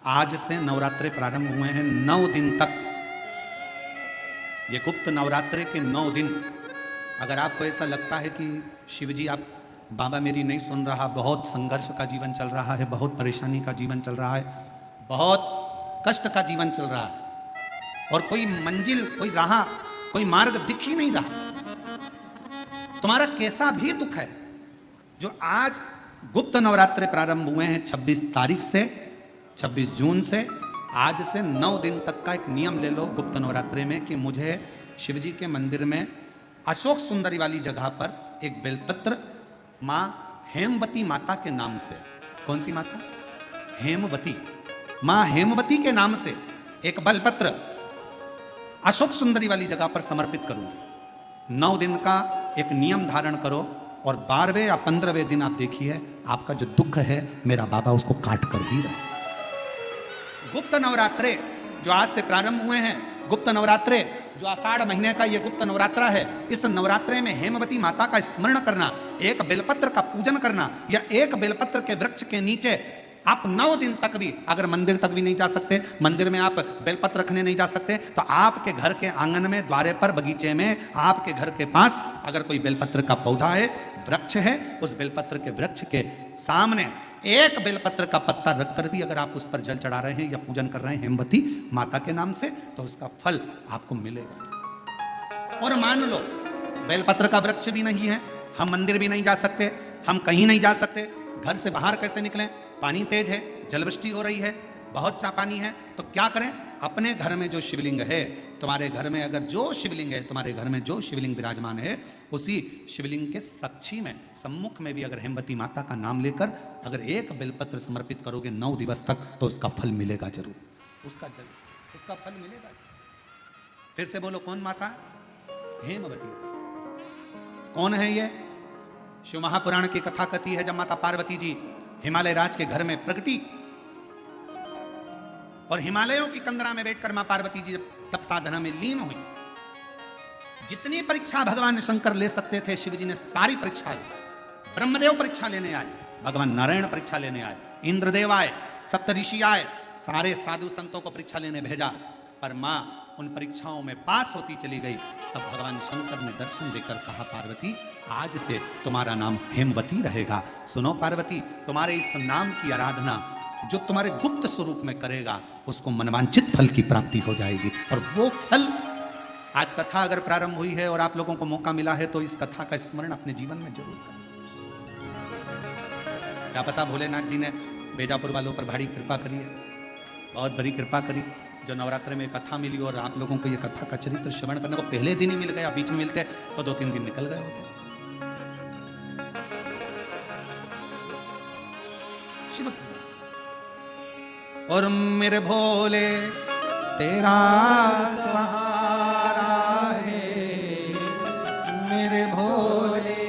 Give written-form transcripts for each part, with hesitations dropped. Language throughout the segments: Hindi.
आज से नवरात्रे प्रारंभ हुए हैं 9 दिन तक। ये गुप्त नवरात्रे के 9 दिन। अगर आपको ऐसा लगता है कि शिवजी आप बाबा मेरी नहीं सुन रहा, बहुत संघर्ष का जीवन चल रहा है, बहुत परेशानी का जीवन चल रहा है, बहुत कष्ट का जीवन चल रहा है और कोई मंजिल, कोई राह, कोई मार्ग दिख ही नहीं रहा, तुम्हारा कैसा भी दुख है, जो आज गुप्त नवरात्रे प्रारंभ हुए हैं 26 तारीख से, 26 जून से, आज से 9 दिन तक का एक नियम ले लो गुप्त नवरात्रे में कि मुझे शिवजी के मंदिर में अशोक सुंदरी वाली जगह पर एक बेलपत्र माँ हेमवती माता के नाम से, कौन सी माता? हेमवती, माँ हेमवती के नाम से एक बेलपत्र अशोक सुंदरी वाली जगह पर समर्पित करूंगी। 9 दिन का एक नियम धारण करो और 12वें या 15वें दिन आप देखिए आपका जो दुख है मेरा बाबा उसको काट कर ही रहे। गुप्त नवरात्रे जो आज से प्रारंभ हुए हैं, गुप्त नवरात्रे जो आषाढ़ महीने का ये गुप्त नवरात्रा है, इस नवरात्रे में हेमवती माता का स्मरण करना, एक बेलपत्र का पूजन करना या एक बेलपत्र के वृक्ष के नीचे आप 9 दिन तक भी, अगर मंदिर तक भी नहीं जा सकते, मंदिर में आप बेलपत्र रखने नहीं जा सकते, तो आपके घर के आंगन में, द्वारे पर, बगीचे में, आपके घर के पास अगर कोई बेलपत्र का पौधा है, वृक्ष है, उस बेलपत्र के वृक्ष के सामने एक बेलपत्र का पत्ता रखकर भी अगर आप उस पर जल चढ़ा रहे हैं या पूजन कर रहे हैं हेमवती माता के नाम से, तो उसका फल आपको मिलेगा। और मान लो बेलपत्र का वृक्ष भी नहीं है, हम मंदिर भी नहीं जा सकते, हम कहीं नहीं जा सकते, घर से बाहर कैसे निकलें, पानी तेज है, जलवृष्टि हो रही है, बहुत सा पानी है, तो क्या करें? अपने घर में जो शिवलिंग है, तुम्हारे घर में अगर जो शिवलिंग है, तुम्हारे घर में जो शिवलिंग विराजमान है, उसी शिवलिंग के साक्षी में, सम्मुख में भी अगर हेमवती माता का नाम लेकर अगर एक बेलपत्र समर्पित करोगे 9 दिवस तक, तो उसका फल मिलेगा जरूर, उसका फल मिलेगा। फिर से बोलो, कौन माता? हेमवती। कौन है ये? शिव महापुराण की कथा कथी है, जब माता पार्वती जी हिमालय राज के घर में प्रगटी और हिमालयों की कंदरा में बैठकर मां पार्वती जी तप साधना में लीन हुई। जितनी परीक्षा भगवान शंकर ले सकते थे, शिवजी ने सारी परीक्षा ली। ब्रह्मदेव परीक्षा लेने आए, भगवान नारायण परीक्षा लेने आए, इंद्रदेव आए, सप्तऋषि आए, सारे साधु संतों को परीक्षा लेने भेजा, पर मां उन परीक्षाओं में पास होती चली गई। तब भगवान शंकर ने दर्शन देकर कहा, पार्वती आज से तुम्हारा नाम हेमवती रहेगा। सुनो पार्वती, तुम्हारे इस नाम की आराधना जो तुम्हारे गुप्त स्वरूप में करेगा, उसको मनवांछित फल की प्राप्ति हो जाएगी। और वो फल, आज कथा अगर प्रारंभ हुई है और आप लोगों को मौका मिला है, तो इस कथा का स्मरण अपने जीवन में जरूर करें। क्या पता भोलेनाथ जी ने बेजापुर वालों पर भारी कृपा करी है, बहुत बड़ी कृपा करी, जो नवरात्र में कथा मिली और आप लोगों को ये कथा का चरित्र श्रवण करने को पहले दिन ही मिल गया, बीच में मिलते तो 2-3 दिन निकल गए होते। शिव और मेरे भोले तेरा सहारा है, मेरे भोले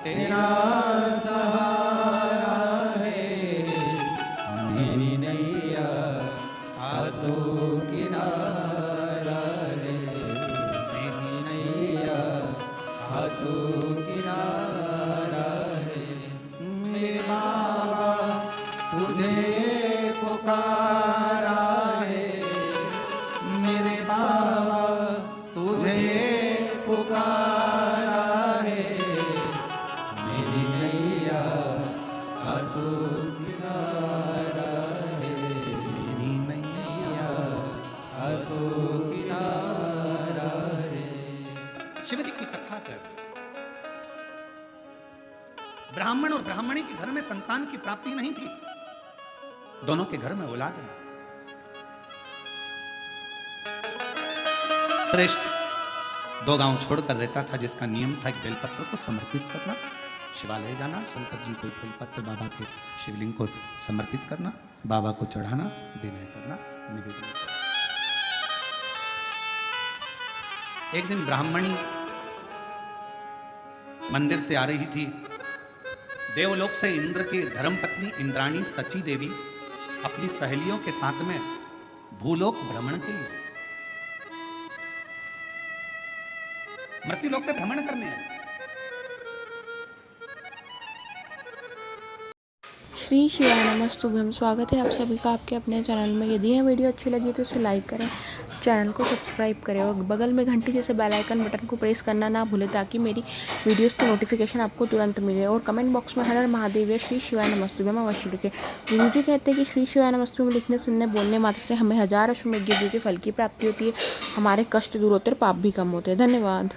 तेरा सहारा है, मेरी नैया तो किनारा है, मेरी नैया तो किनारा है, मेरे बाबा तुझे पुकारा है, मेरे बाबा तुझे पुकारा है, मेरी नैया तो किनारा है, मेरी नैया तो किनारा है। शिव जी की कथा कर, ब्राह्मण और ब्राह्मणी के घर में संतान की प्राप्ति नहीं थी, दोनों के घर में औलाद नहीं। श्रेष्ठ 2 गांव छोड़कर रहता था, जिसका नियम था एक बेलपत्र को समर्पित करना, शिवालय जाना, शंकर जी को एक बेलपत्र बाबा के शिवलिंग को समर्पित करना, बाबा को चढ़ाना, विनय करना, निवेदन करना। एक दिन ब्राह्मणी मंदिर से आ रही थी, देवलोक से इंद्र की धर्मपत्नी इंद्राणी सची देवी अपनी सहेलियों के साथ में भूलोक भ्रमण के लिए मृत्युलोक पे भ्रमण करने आए। श्री शिवाय नमस्तुभ्यम। स्वागत है आप सभी का आपके अपने चैनल में। यदि यह वीडियो अच्छी लगी तो इसे लाइक करें, चैनल को सब्सक्राइब करें और बगल में घंटी जैसे बेल आइकन बटन को प्रेस करना ना भूलें ताकि मेरी वीडियोस की नोटिफिकेशन आपको तुरंत मिले। और कमेंट बॉक्स में हर हर महादेव या श्री शिवाय नमस्तुभ्यम अवश्य लिखें। गुरु जी कहते हैं कि श्री शिवाय नमस्तुभ्यम लिखने, सुनने, बोलने मात्र से हमें 1000 अश्वमेध यज्ञ के फल की प्राप्ति होती है, हमारे कष्ट दूर होते हैं, पाप भी कम होते हैं। धन्यवाद।